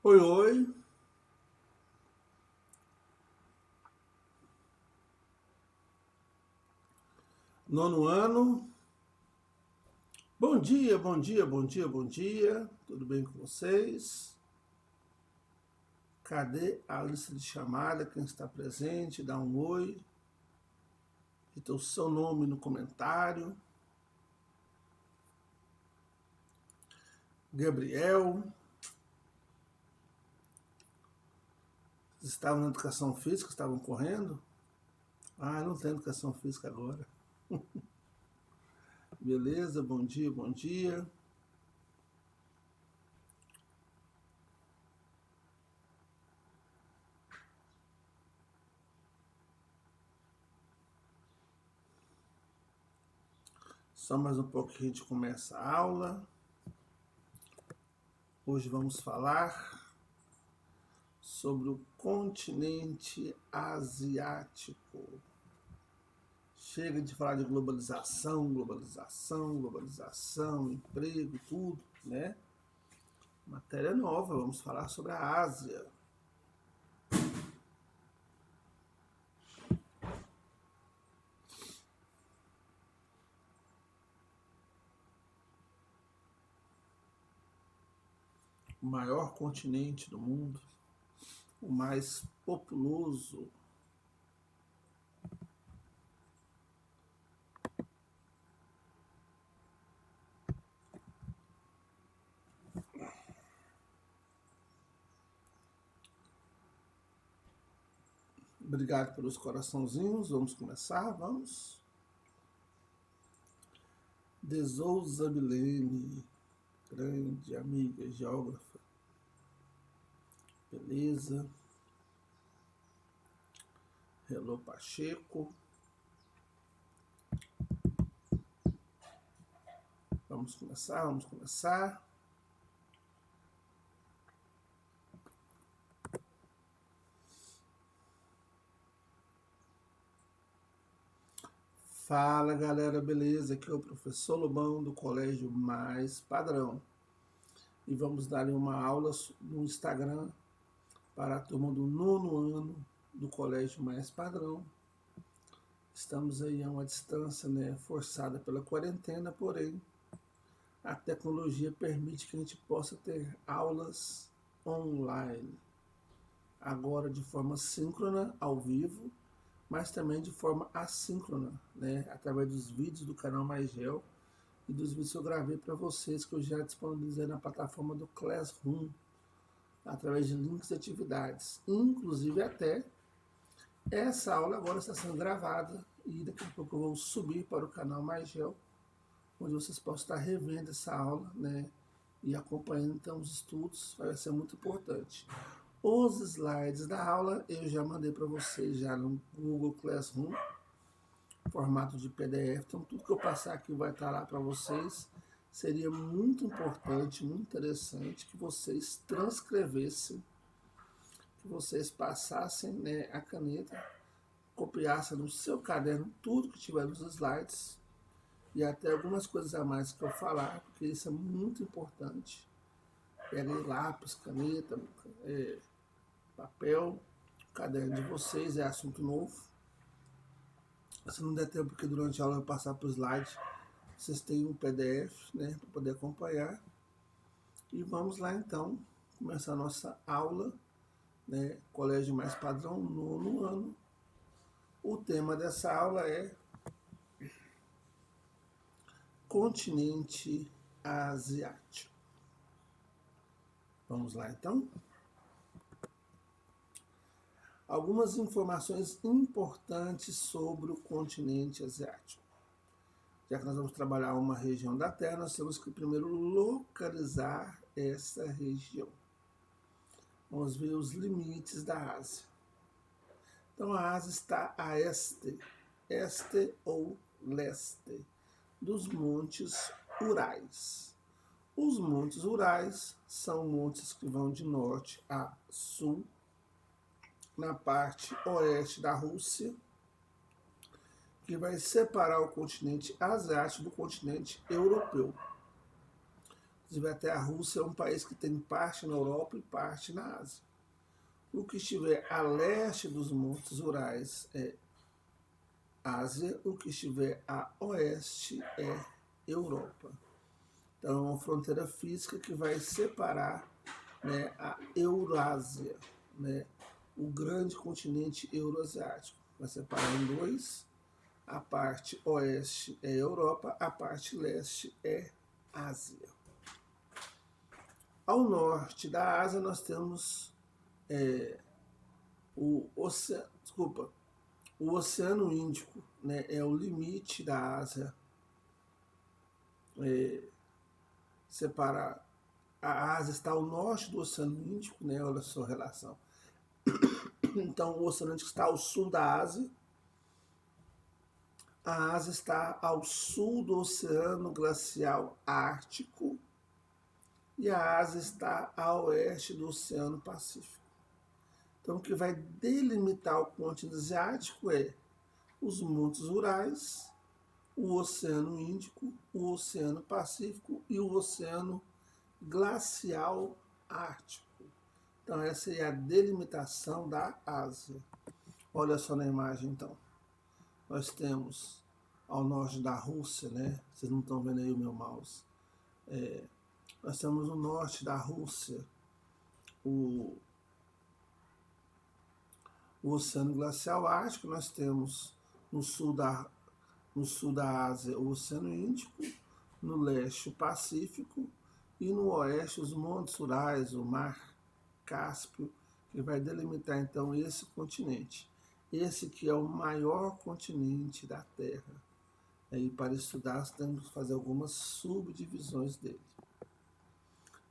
Oi, oi, nono ano. Bom dia, bom dia, bom dia, bom dia. Tudo bem com vocês? Cadê a lista de chamada? Quem está presente, dá um oi. Dita o seu nome no comentário. Gabriel. Vocês estavam na educação física, estavam correndo? Ah, não tem educação física agora. Beleza, bom dia, bom dia. Só mais um pouco que a gente começa a aula. Hoje vamos falar sobre o continente asiático. Chega de falar de globalização, globalização, globalização, emprego, tudo, né? Matéria nova, vamos falar sobre a Ásia. O maior continente do mundo, o mais populoso. Obrigado pelos coraçãozinhos, vamos começar, vamos. De Souza Milene, grande amiga geógrafa. Beleza. Hello Pacheco. Vamos começar, vamos começar. Fala galera, beleza? Aqui é o professor Lobão do Colégio Mais Padrão. E vamos dar uma aula no Instagram para a turma do nono ano do Colégio Mais Padrão. Estamos aí a uma distância, né, forçada pela quarentena, porém a tecnologia permite que a gente possa ter aulas online. Agora de forma síncrona, ao vivo, mas também de forma assíncrona, né, através dos vídeos do canal Mais Gel e dos vídeos que eu gravei para vocês, que eu já disponibilizei na plataforma do Classroom, através de links de atividades. Inclusive até essa aula agora está sendo gravada e daqui a pouco eu vou subir para o canal Mais Gel, onde vocês possam estar revendo essa aula, né, e acompanhando então os estudos, vai ser muito importante. Os slides da aula eu já mandei para vocês já no Google Classroom, formato de PDF, então tudo que eu passar aqui vai estar lá para vocês. Seria muito importante, muito interessante que vocês transcrevessem, que vocês passassem, né, a caneta, copiassem no seu caderno tudo que tiver nos slides e até algumas coisas a mais que eu falar, porque isso é muito importante. Peguem lápis, caneta, papel, o caderno de vocês é assunto novo. Se não der tempo, porque durante a aula eu passar para o slide, vocês têm um PDF, né, para poder acompanhar. E vamos lá então, começar a nossa aula, né, Colégio Mais Padrão, nono ano. O tema dessa aula é Continente Asiático. Vamos lá então? Algumas informações importantes sobre o continente asiático. Já que nós vamos trabalhar uma região da Terra, nós temos que primeiro localizar essa região. Vamos ver os limites da Ásia. Então a Ásia está a este ou leste, dos Montes Urais. Os Montes Urais são montes que vão de norte a sul, na parte oeste da Rússia, que vai separar o continente asiático do continente europeu. Se vai até a Rússia, é um país que tem parte na Europa e parte na Ásia. O que estiver a leste dos Montes Urais é Ásia, o que estiver a oeste é Europa. Então, é uma fronteira física que vai separar, né, a Eurásia, né, o grande continente euroasiático. Vai separar em dois. A parte oeste é Europa, a parte leste é Ásia. Ao norte da Ásia, nós temos o Oceano Índico, né, é o limite da Ásia. Separa a Ásia está ao norte do Oceano Índico, né, olha só a relação. Então, o Oceano Índico está ao sul da Ásia. A Ásia está ao sul do Oceano Glacial Ártico e a Ásia está a oeste do Oceano Pacífico. Então, o que vai delimitar o continente asiático é os Montes Urais, o Oceano Índico, o Oceano Pacífico e o Oceano Glacial Ártico. Então, essa é a delimitação da Ásia. Olha só na imagem, então. Nós temos ao norte da Rússia, né? Vocês não estão vendo aí o meu mouse. Nós temos no norte da Rússia o Oceano Glacial Ártico, nós temos no sul da Ásia o Oceano Índico, no leste o Pacífico e no oeste os Montes Urais, o Mar Cáspio, que vai delimitar então esse continente. Esse que é o maior continente da Terra. E para estudar, temos que fazer algumas subdivisões dele.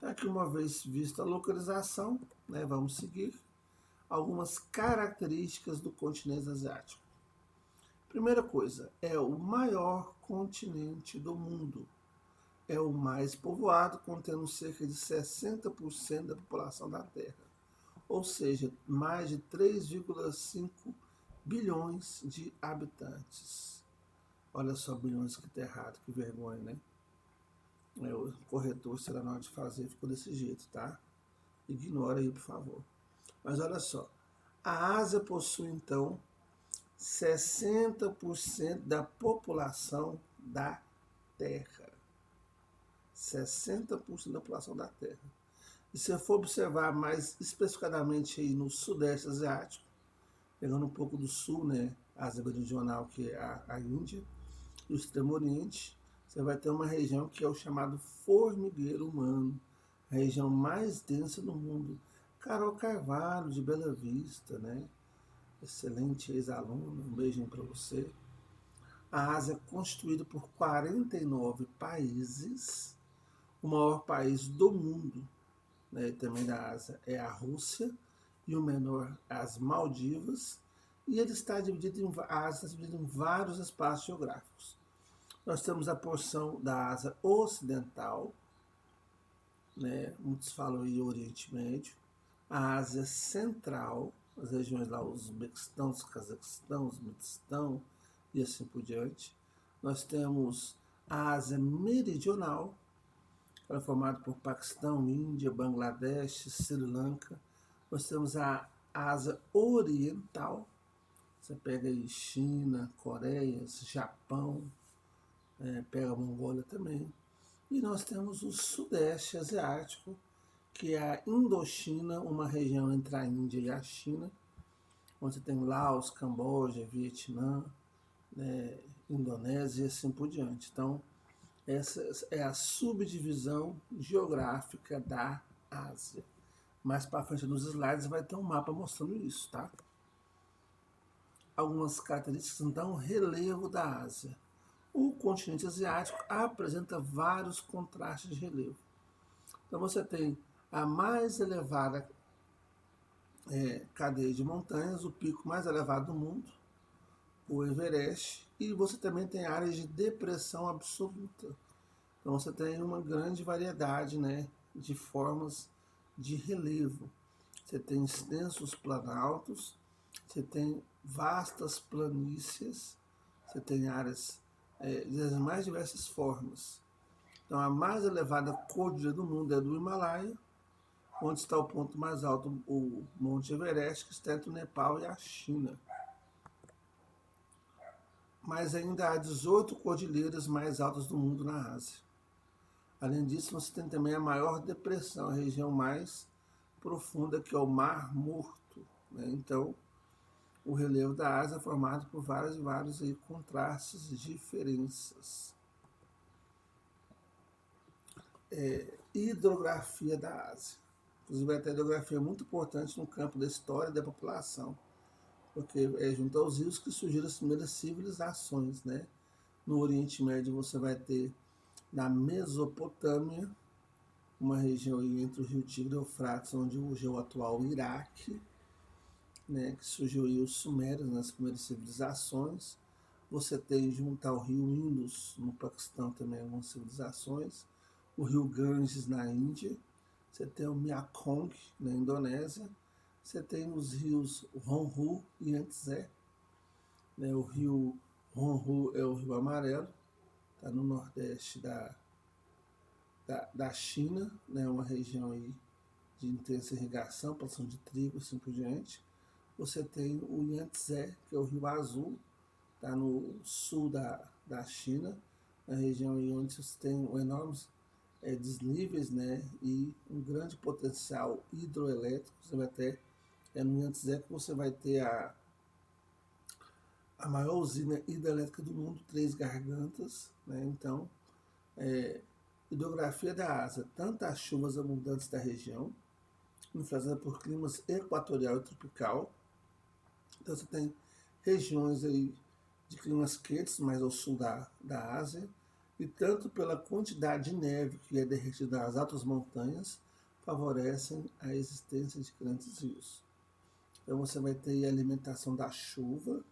Aqui, uma vez vista a localização, né, vamos seguir algumas características do continente asiático. Primeira coisa, é o maior continente do mundo. É o mais povoado, contendo cerca de 60% da população da Terra. Ou seja, mais de 3,5 bilhões de habitantes. Olha só, bilhões que está errado, que vergonha, né? O corretor será na hora de fazer, ficou desse jeito, tá? Ignora aí, por favor. Mas olha só, a Ásia possui, então, 60% da população da Terra. 60% da população da Terra. E se eu for observar mais especificadamente aí no Sudeste Asiático, pegando um pouco do sul, né, Ásia Meridional, que é a Índia, e o Extremo Oriente, você vai ter uma região que é o chamado formigueiro humano, a região mais densa do mundo. Carol Carvalho, de Bela Vista, né? Excelente ex-aluna, um beijinho para você. A Ásia é constituída por 49 países. O maior país do mundo, né, também da Ásia, é a Rússia, e o menor, as Maldivas, e ele está dividido a Ásia está dividida em vários espaços geográficos. Nós temos a porção da Ásia Ocidental, né, muitos falam em Oriente Médio, a Ásia Central, as regiões lá, Uzbequistão, Cazaquistão, Uzbequistão e assim por diante. Nós temos a Ásia Meridional, ela é formada por Paquistão, Índia, Bangladesh, Sri Lanka. Nós temos a Ásia Oriental, você pega aí China, Coreia, Japão, pega a Mongólia também. E nós temos o Sudeste Asiático, que é a Indochina, uma região entre a Índia e a China, onde você tem Laos, Camboja, Vietnã, né, Indonésia e assim por diante. Então, essa é a subdivisão geográfica da Ásia. Mais para frente nos slides vai ter um mapa mostrando isso, tá? Algumas características então, relevo da Ásia. O continente asiático apresenta vários contrastes de relevo. Então você tem a mais elevada cadeia de montanhas, o pico mais elevado do mundo, o Everest, e você também tem áreas de depressão absoluta. Então você tem uma grande variedade, né, de formas de relevo. Você tem extensos planaltos, você tem vastas planícies, você tem áreas das mais diversas formas. Então, a mais elevada cordilheira do mundo é do Himalaia, onde está o ponto mais alto, o Monte Everest, que está entre o Nepal e a China. Mas ainda há 18 cordilheiras mais altas do mundo na Ásia. Além disso, você tem também a maior depressão, a região mais profunda, que é o Mar Morto. Né? Então, o relevo da Ásia é formado por vários aí, contrastes e diferenças. Hidrografia da Ásia. Inclusive, a hidrografia é muito importante no campo da história e da população, porque é junto aos rios que surgiram as primeiras civilizações. Né? No Oriente Médio, você vai ter, na Mesopotâmia, uma região entre o rio Tigre e o Eufrates, onde hoje é o atual Iraque, né, que surgiu aí os sumérios nas primeiras civilizações. Você tem junto ao rio Indus, no Paquistão também algumas civilizações, o rio Ganges na Índia, você tem o Mekong na Indonésia, você tem os rios Honghu e Yangtze, né, o rio Honghu é o rio amarelo, está no nordeste da China, né, uma região aí de intensa irrigação, produção de trigo e assim por diante. Você tem o Yangtze, que é o rio azul, está no sul da China, na região aí onde você tem enormes desníveis, né, e um grande potencial hidroelétrico. Você vai ter, no Yangtze que você vai ter a maior usina hidrelétrica do mundo, Três Gargantas. Né, então, hidrografia da Ásia, tanto as chuvas abundantes da região, influenciada por climas equatorial e tropical. Então você tem regiões aí de climas quentes, mais ao sul da Ásia, e tanto pela quantidade de neve que é derretida nas altas montanhas, favorecem a existência de grandes rios. Então você vai ter a alimentação da chuva,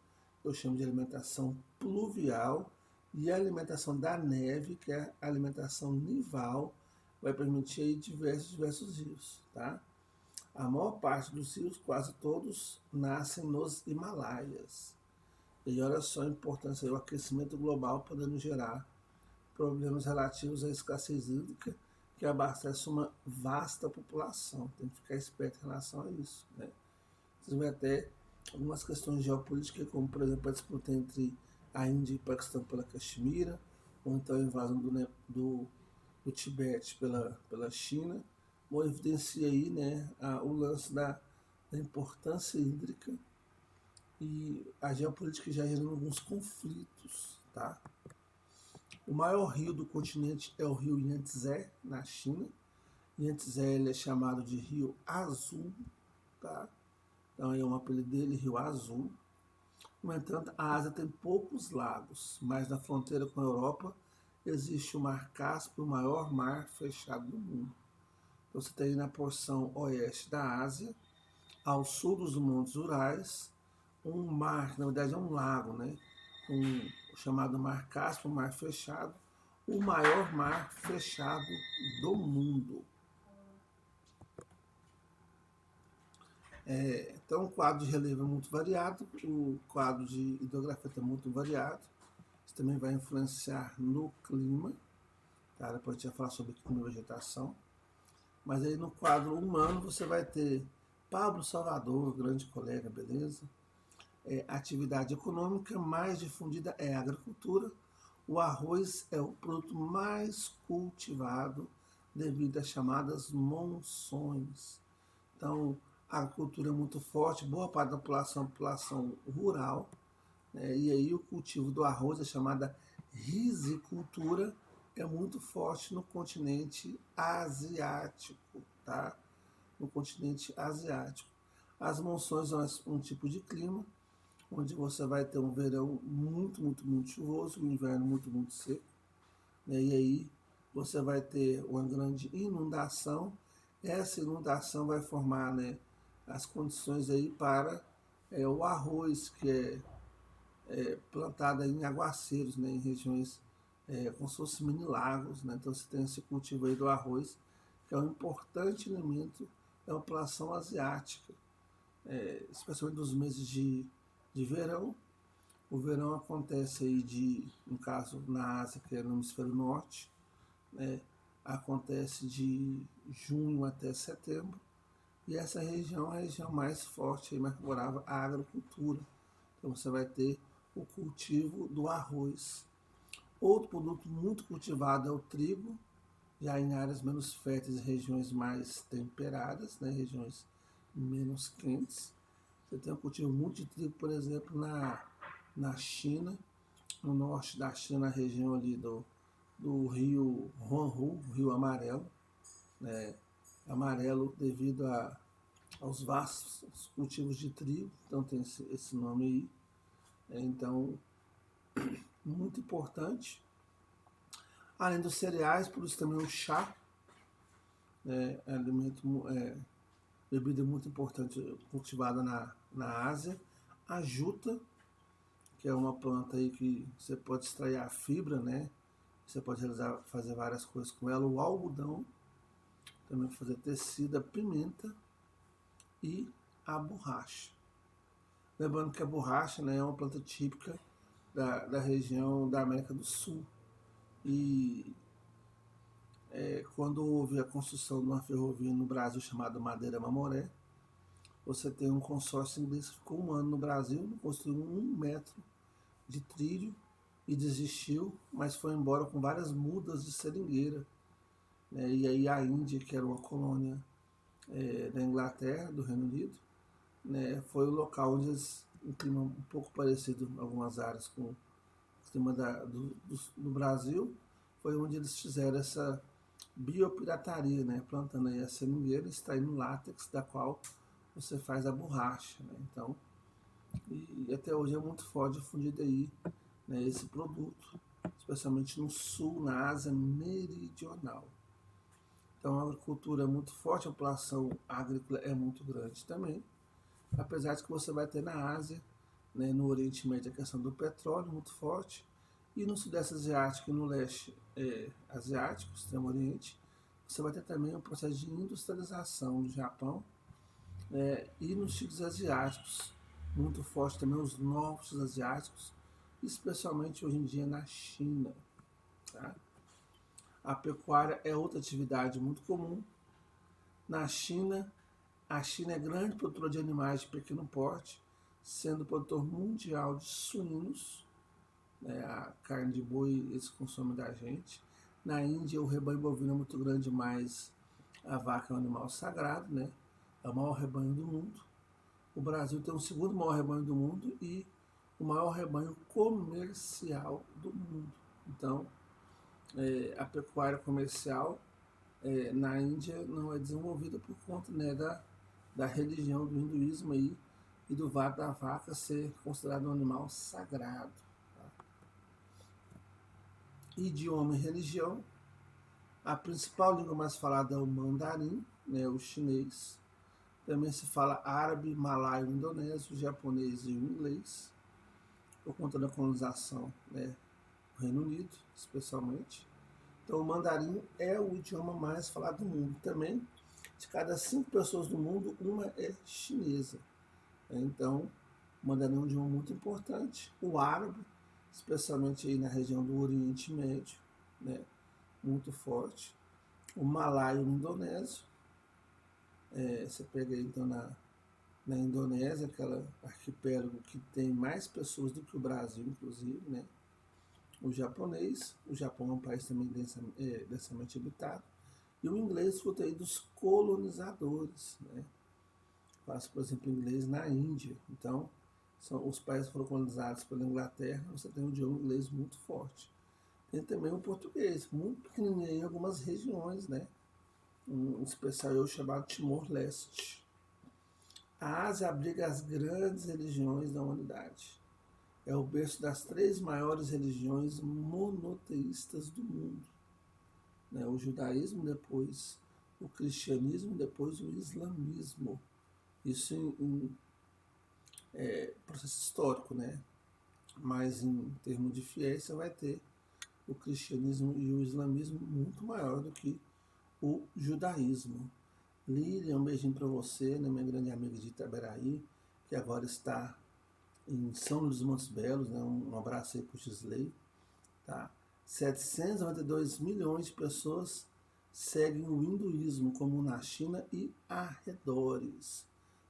eu chamo de alimentação pluvial, e a alimentação da neve, que é a alimentação nival, vai permitir aí diversos rios, tá? A maior parte dos rios, quase todos, nascem nos Himalaias. E olha só a importância do aquecimento global podendo gerar problemas relativos à escassez hídrica, que abastece uma vasta população. Tem que ficar esperto em relação a isso. Né? Você vai até algumas questões geopolíticas, como por exemplo a disputa entre a Índia e o Paquistão pela Caxemira, ou então a invasão do Tibete pela China, ou evidencia aí, né, o lance da importância hídrica e a geopolítica já gerando alguns conflitos. Tá? O maior rio do continente é o rio Yangtze, na China. Yangtze ele é chamado de Rio Azul. Tá? Então é um apelido dele, Rio Azul. No entanto, a Ásia tem poucos lagos, mas na fronteira com a Europa existe o Mar Cáspio, o maior mar fechado do mundo. Então, você tem na porção oeste da Ásia, ao sul dos Montes Urais, um mar, que na verdade é um lago, né? O chamado Mar Cáspio, um mar fechado, o maior mar fechado do mundo. Então, o quadro de relevo é muito variado, o quadro de hidrografia é muito variado. Isso também vai influenciar no clima. Tá? Depois a gente vai falar sobre clima e vegetação. Mas aí no quadro humano você vai ter Pablo Salvador, grande colega, beleza? Atividade econômica mais difundida é a agricultura. O arroz é o produto mais cultivado devido às chamadas monções. Então, a agricultura é muito forte, boa parte da população é população rural, né? E aí o cultivo do arroz, a chamada rizicultura, é muito forte no continente asiático, tá? No continente asiático. As monções são um tipo de clima, onde você vai ter um verão muito chuvoso, um inverno muito seco, né? E aí você vai ter uma grande inundação. Essa inundação vai formar, né, as condições aí para o arroz, que é plantado em aguaceiros, né, em regiões como se fossem mini lagos. Né? Então você tem esse cultivo aí do arroz, que é um importante elemento da população asiática, especialmente nos meses de verão. O verão acontece aí no caso na Ásia, que é no hemisfério norte, né, acontece de junho até setembro, e essa região é a região mais forte e mais favorável à agricultura. Então você vai ter o cultivo do arroz. Outro produto muito cultivado é o trigo, já em áreas menos férteis, regiões mais temperadas, né, regiões menos quentes. Você tem um cultivo muito de trigo, por exemplo, na China, no norte da China, na região ali do rio Huanghu, Rio Amarelo, né, amarelo devido aos vastos cultivos de trigo, então tem esse nome aí. Então, muito importante. Além dos cereais, por isso também o chá, bebida muito importante cultivada na Ásia. A juta, que é uma planta aí que você pode extrair a fibra, né? Você pode fazer várias coisas com ela. O algodão, também fazer tecido, a pimenta e a borracha. Lembrando que a borracha, né, é uma planta típica da região da América do Sul. E quando houve a construção de uma ferrovia no Brasil chamada Madeira Mamoré, você tem um consórcio inglês que ficou um ano no Brasil, construiu 1 metro de trilho e desistiu, mas foi embora com várias mudas de seringueira. Né? E aí a Índia, que era uma colônia da Inglaterra, do Reino Unido, né, foi o local onde eles, um clima um pouco parecido em algumas áreas com o clima do Brasil, foi onde eles fizeram essa biopirataria, né, plantando aí a seringueira, extraindo látex, da qual você faz a borracha. Né? Então, e até hoje é muito forte difundido aí, né, esse produto, especialmente no sul, na Ásia Meridional. Então a agricultura é muito forte, a população agrícola é muito grande também, apesar de que você vai ter na Ásia, né, no Oriente Médio, a questão do petróleo muito forte, e no Sudeste Asiático e no Leste Asiático, Extremo Oriente, você vai ter também o processo de industrialização do Japão, e nos tigres asiáticos, muito forte também os nortes asiáticos, especialmente hoje em dia na China. Tá? A pecuária é outra atividade muito comum. Na China, a China é grande produtora de animais de pequeno porte, sendo produtor mundial de suínos, né, a carne de boi eles consomem da gente. Na Índia, o rebanho bovino é muito grande, mas a vaca é um animal sagrado, né? É o maior rebanho do mundo. O Brasil tem o segundo maior rebanho do mundo e o maior rebanho comercial do mundo. Então, a pecuária comercial na Índia não é desenvolvida por conta, né, da religião do hinduísmo aí, e do fato da vaca ser considerado um animal sagrado. Tá? Idioma e religião. A principal língua mais falada é o mandarim, né, o chinês. Também se fala árabe, malaio, indonésio, japonês e o inglês, por conta da colonização, né, do Reino Unido, especialmente. Então, o mandarim é o idioma mais falado do mundo. Também, de cada 5 pessoas do mundo, uma é chinesa. Então, o mandarim é um idioma muito importante. O árabe, especialmente aí na região do Oriente Médio, né, muito forte. O malaio no indonésio. Você pega aí, então, na Indonésia, aquela arquipélago que tem mais pessoas do que o Brasil, inclusive, né? O japonês, o Japão é um país também densamente habitado, e o inglês foi aí dos colonizadores, né? Faz, por exemplo, inglês na Índia. Então, os países foram colonizados pela Inglaterra, você tem um idioma inglês muito forte. Tem também o português, muito pequenininho em algumas regiões, né? Um especial chamado Timor-Leste. A Ásia abriga as grandes religiões da humanidade. É o berço das 3 maiores religiões monoteístas do mundo. Né? O judaísmo, depois o cristianismo, depois o islamismo. Isso em processo histórico, né? Mas em termos de fiéis, você vai ter o cristianismo e o islamismo muito maior do que o judaísmo. Lília, um beijinho para você, né, minha grande amiga de Itaberaí, que agora está em São Luís dos Montes Belos, né, um abraço aí para o Gisley, tá? 792 milhões de pessoas seguem o hinduísmo, como na China e arredores.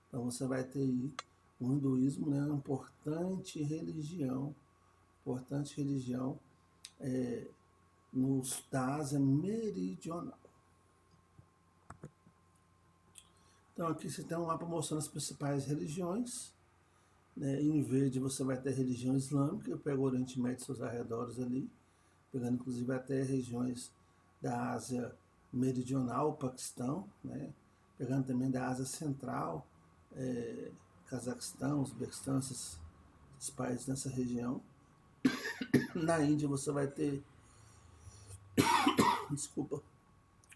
Então você vai ter aí o hinduísmo, né, uma importante religião da Ásia Meridional. Então aqui você tem um mapa mostrando as principais religiões. Né? Em verde você vai ter a religião islâmica, eu pego o Oriente Médio e seus arredores ali, pegando inclusive até regiões da Ásia Meridional, o Paquistão, né? Pegando também da Ásia Central, Cazaquistão, Uzbequistão, esses países nessa região. Na Índia você vai ter, desculpa,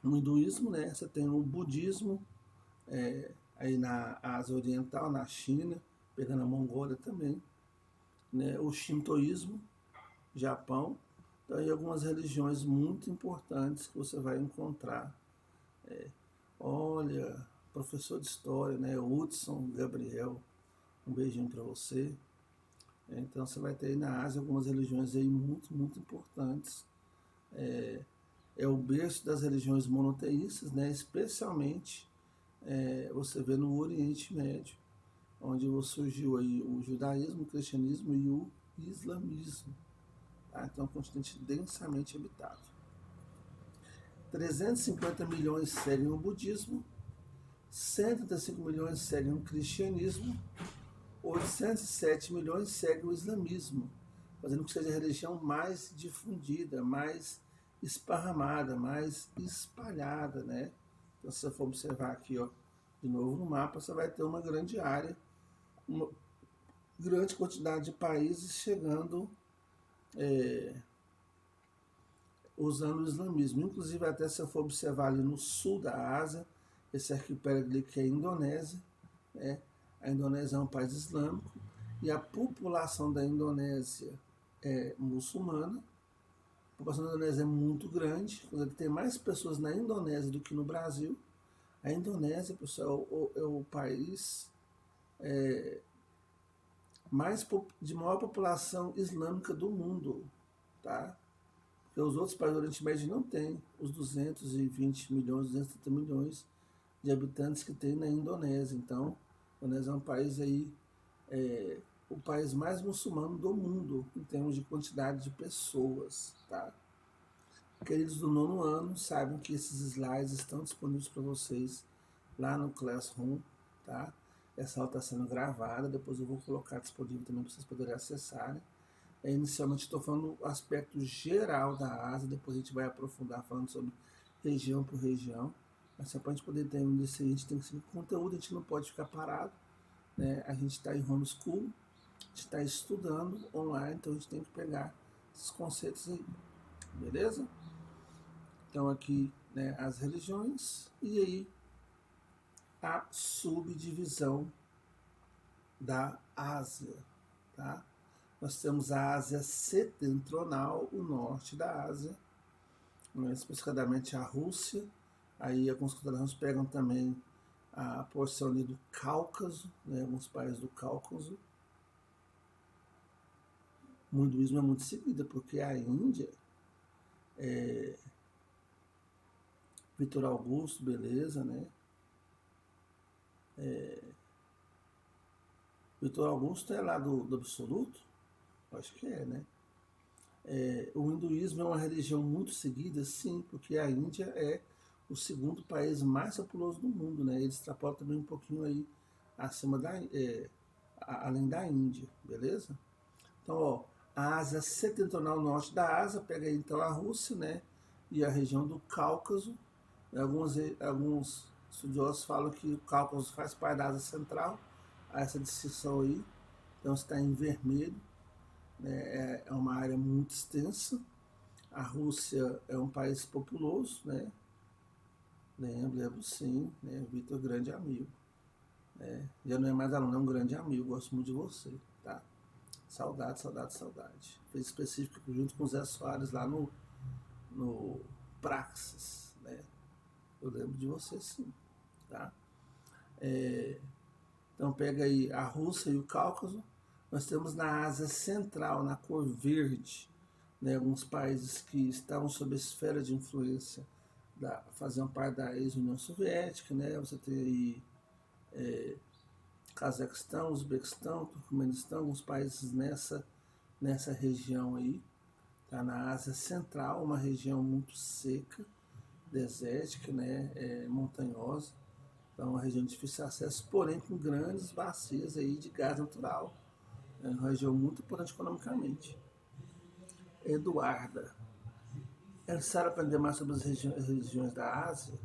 o hinduísmo, né? Você tem o budismo, aí na Ásia Oriental, na China, pegando a Mongólia também, né? O shintoísmo, Japão, então aí algumas religiões muito importantes que você vai encontrar. Olha, professor de história, né? Hudson Gabriel, um beijinho para você. Então você vai ter aí na Ásia algumas religiões aí muito, muito importantes. É o berço das religiões monoteístas, né? Especialmente você vê no Oriente Médio, onde surgiu aí o judaísmo, o cristianismo e o islamismo. Tá? Então é um continente densamente habitado. 350 milhões seguem o budismo, 135 milhões seguem o cristianismo, 807 milhões seguem o islamismo, fazendo com que seja a religião mais difundida, mais esparramada, mais espalhada, né? Então, se você for observar aqui, ó, de novo no mapa, você vai ter uma grande área, uma grande quantidade de países chegando, usando o islamismo. Inclusive, até se eu for observar ali no sul da Ásia, esse arquipélago ali que é a Indonésia, né? A Indonésia é um país islâmico e a população da Indonésia é muçulmana. A população da Indonésia é muito grande, tem mais pessoas na Indonésia do que no Brasil. A Indonésia, pessoal, é o país de maior população islâmica do mundo, tá? Porque os outros países do Oriente Médio não têm os 220 milhões, 230 milhões de habitantes que tem na Indonésia. Então, a Indonésia é um país aí, o país mais muçulmano do mundo, em termos de quantidade de pessoas, tá? Queridos do 9º ano, saibam que esses slides estão disponíveis para vocês lá no Classroom, tá? Essa aula está sendo gravada, depois eu vou colocar disponível também para vocês poderem acessarem. Inicialmente estou falando o aspecto geral da Ásia, depois a gente vai aprofundar falando sobre região por região. Mas para a gente poder ter um a gente tem que seguir conteúdo, a gente não pode ficar parado, né? A gente está em homeschool, a gente está estudando online, então a gente tem que pegar esses conceitos aí, beleza? Então aqui, né, as religiões e aí a subdivisão da Ásia, tá? Nós temos a Ásia Setentrional, o norte da Ásia, né, especificamente a Rússia. Aí alguns considerações pegam também a porção ali do Cáucaso, né, alguns países do Cáucaso. O hinduísmo é muito seguido, porque a Índia, Vitor Augusto, beleza, né? Vitor Augusto é lá do Absoluto? Acho que é, né? O hinduísmo é uma religião muito seguida, sim, porque a Índia é o segundo país mais populoso do mundo, né? Ele extrapola também um pouquinho aí acima além da Índia, beleza? Então, ó, a Ásia Setentrional Norte da Ásia, pega aí então a Rússia, né? E a região do Cáucaso. Alguns estudiosos falam que o Cáucaso faz parte da Ásia Central, há essa distinção aí. Então está em vermelho, né? É uma área muito extensa. A Rússia é um país populoso, né? Lembro sim, né? Vitor, grande amigo. Já não é mais aluno, é um grande amigo, gosto muito de você, tá? Saudade. Fez específico junto com o Zé Soares lá no Praxis, né? Eu lembro de você sim, tá? Então pega aí a Rússia e o Cáucaso. Nós temos na Ásia Central, na cor verde, né, alguns países que estavam sob a esfera de influência faziam parte da ex-União Soviética, né? Você tem aí Cazaquistão, Uzbequistão, Turcomenistão, alguns países nessa região aí, tá na Ásia Central, uma região muito seca, desértica, né, montanhosa, então é uma região de difícil acesso, porém com grandes bacias aí de gás natural, é uma região muito importante economicamente. Eduarda, é necessário aprender mais sobre as regiões da Ásia?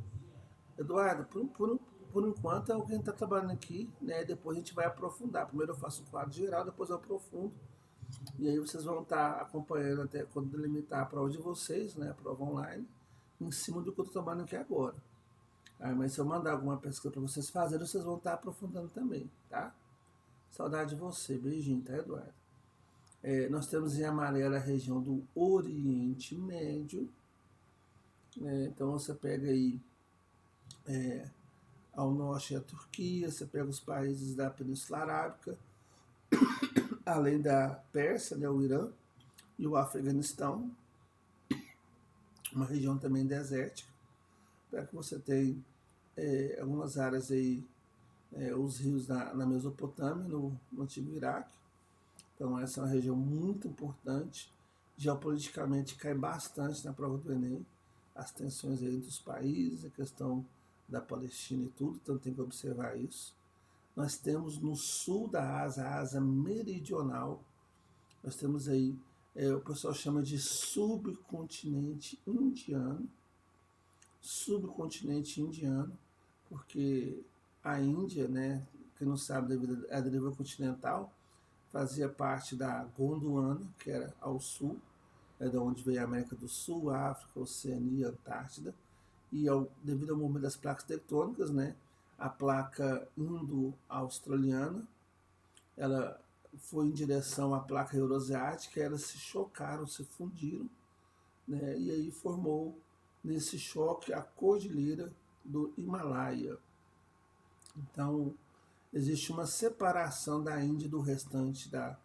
Eduardo, por enquanto alguém está trabalhando aqui, né? Depois a gente vai aprofundar. Primeiro eu faço um quadro geral, depois eu aprofundo. E aí vocês vão estar acompanhando até quando delimitar a prova de vocês, né? A prova online, em cima do que eu estou trabalhando aqui agora. Mas se eu mandar alguma pesquisa para vocês fazerem, vocês vão estar aprofundando também, tá? Saudade de você. Beijinho, tá, Eduardo? Nós temos em amarelo a região do Oriente Médio, né? Então você pega aí ao norte a Turquia, você pega os países da Península Arábica, além da Pérsia, né, o Irã e o Afeganistão, uma região também desértica, para que você tenha algumas áreas aí, os rios na Mesopotâmia, no antigo Iraque. Então essa é uma região muito importante, geopoliticamente cai bastante na prova do Enem, as tensões aí entre os países, a questão da Palestina e tudo, então tem que observar isso. Nós temos no sul da Ásia, a Ásia meridional, nós temos aí, o pessoal chama de subcontinente indiano, porque a Índia, né, quem não sabe, devido à deriva continental, fazia parte da Gondwana, que era ao sul, da onde veio a América do Sul, a África, a Oceania, a Antártida, e devido ao movimento das placas tectônicas, né, a placa indo-australiana, ela foi em direção à placa euroasiática, elas se chocaram, se fundiram, né, e aí formou nesse choque a cordilheira do Himalaia. Então, existe uma separação da Índia do restante da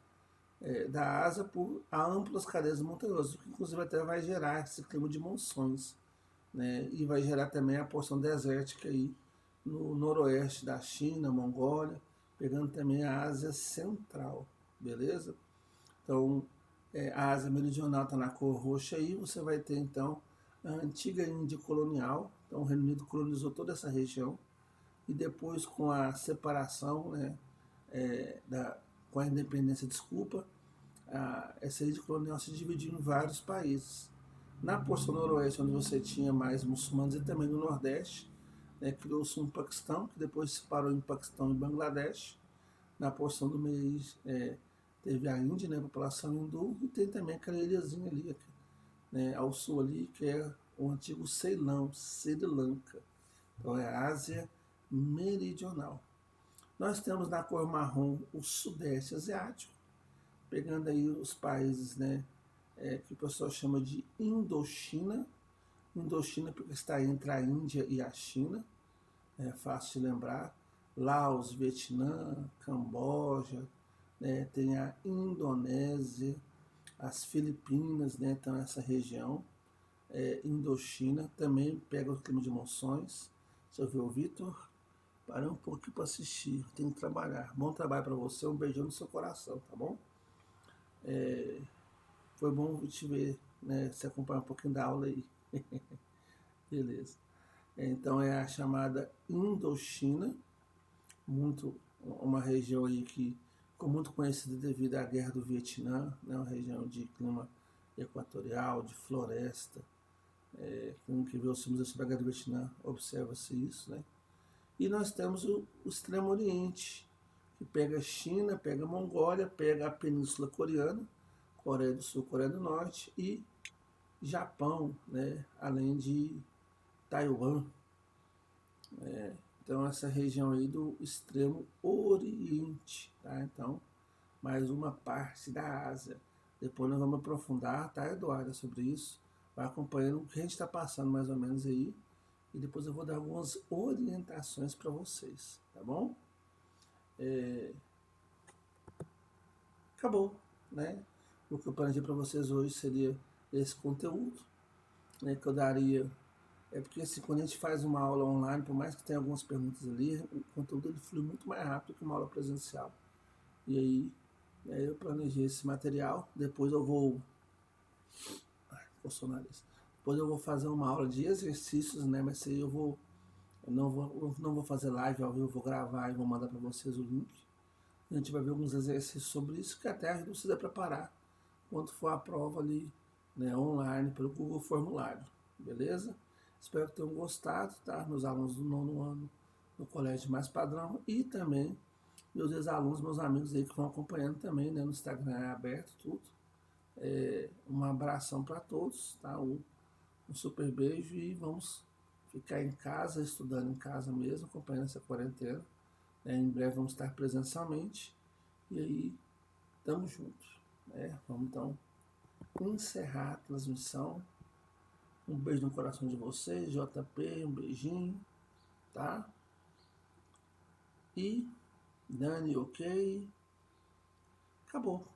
Ásia por amplas cadeias montanhosas, que inclusive até vai gerar esse clima de monções, né, e vai gerar também a porção desértica aí no noroeste da China, Mongólia, pegando também a Ásia Central, beleza? Então, a Ásia Meridional está na cor roxa aí, você vai ter então a antiga Índia colonial, então o Reino Unido colonizou toda essa região, e depois com a separação, né, com a independência, essa Índia colonial se dividiu em vários países. Na porção noroeste, onde você tinha mais muçulmanos, e também no nordeste, né, criou-se um Paquistão, que depois se separou em Paquistão e Bangladesh. Na porção do meio teve a Índia, né, a população hindu, e tem também aquela ilhazinha ali, né, ao sul ali, que é o antigo Ceilão, Sri Lanka. Então é a Ásia Meridional. Nós temos na cor marrom o Sudeste Asiático, pegando aí os países, né, que o pessoal chama de Indochina. Indochina porque está entre a Índia e a China, é fácil de lembrar. Laos, Vietnã, Camboja, né, tem a Indonésia, as Filipinas, né, então essa região, Indochina, também pega o clima de monções. Deixa eu ver o Vitor. Parei um pouquinho para assistir, tem que trabalhar. Bom trabalho para você, um beijão no seu coração, tá bom? Foi bom te ver, né? Você acompanhar um pouquinho da aula aí. Beleza. Então é a chamada Indochina, uma região aí que ficou muito conhecida devido à Guerra do Vietnã, né? Uma região de clima equatorial, de floresta. Quem vê os filmes sobre a Guerra do Vietnã, observa-se isso, né? E nós temos o Extremo Oriente, que pega a China, pega a Mongólia, pega a Península Coreana, Coreia do Sul, Coreia do Norte e Japão, né? Além de Taiwan. Então essa região aí do Extremo Oriente, tá? Então, mais uma parte da Ásia. Depois nós vamos aprofundar, tá, Eduardo, sobre isso. Vai acompanhando o que a gente está passando mais ou menos aí. E depois eu vou dar algumas orientações para vocês, tá bom? Acabou, né? O que eu planejei para vocês hoje seria esse conteúdo, né, que eu daria. É porque assim, quando a gente faz uma aula online, por mais que tenha algumas perguntas ali, o conteúdo ele flui muito mais rápido que uma aula presencial. E aí, eu planejei esse material. Depois eu vou. Depois eu vou fazer uma aula de exercícios, né? Mas aí eu não vou fazer live ao vivo, eu vou gravar e vou mandar para vocês o link. A gente vai ver alguns exercícios sobre isso que até ajuda vocês a preparar quando for a prova ali, né, online pelo Google Formulário, beleza? Espero que tenham gostado, tá? Meus alunos do 9º ano no Colégio Mais Padrão e também meus ex-alunos, meus amigos aí que vão acompanhando também, né? No Instagram é aberto tudo. Um abração para todos, tá? Um super beijo e vamos ficar em casa, estudando em casa mesmo, acompanhando essa quarentena. Em breve vamos estar presencialmente e aí tamo juntos. Vamos então encerrar a transmissão. Um beijo no coração de vocês, JP, um beijinho, tá? E Dani, ok? Acabou.